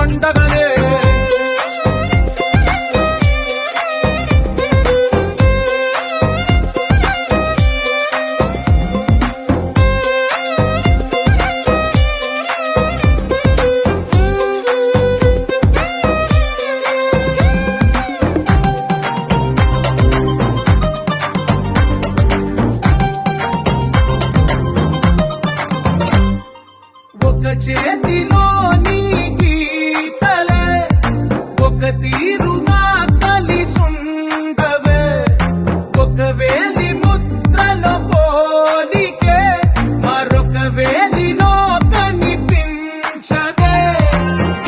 పండగనే చేతిలో నీ గీతలే ఒక తీరుగా కలిసుండవే ఒక వేలి ముద్రల పోలికే మరొక వేలిలో కనిపించదే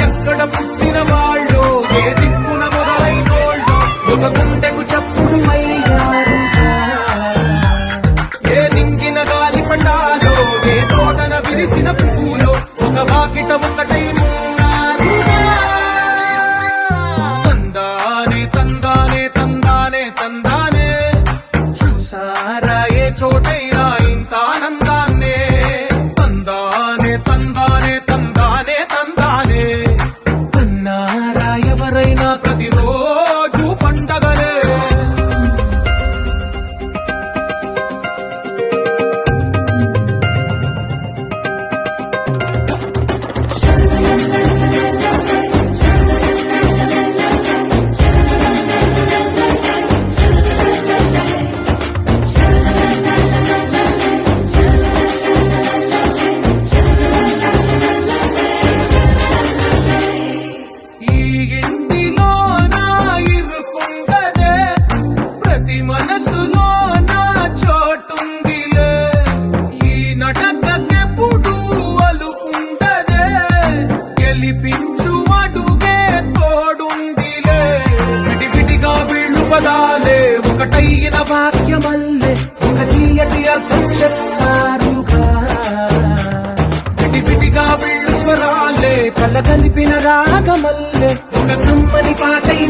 ఎక్కడ పుట్టిన వాళ్ళు ఏ దిక్కున మొదలైనోళ్ళు ఒక గుండెకు చప్పుడు అయ్యారుగా ఏ దింగిన గాలి పండాలో ఏ తోటన విరిసిన పువ్వులో ఒక వాకిట ఒకటై తందానే తందానే తందానే తందానే చూసారా ఏ చోటైనా ఇంత ఆనందాన్నే తందానే తందానే తందానే తందానే అన్నారా ఎవరైనా ప్రతిరోజు పండగలే మనసులో నా చోటుందిలే ఈ నటకెప్పుడు అలుకుంటదే గెలిపించు అడుగే తోడుందిలే విడివిడిగా వీళ్ళు పదాలే ఒకటైన వాక్యమల్లే ఒక తీయటి అర్థం చెప్తారుగా విడివిడిగా వీళ్ళు స్వరాలే కలగలిపిన రాగమల్లే ఒక కమ్మని పాటై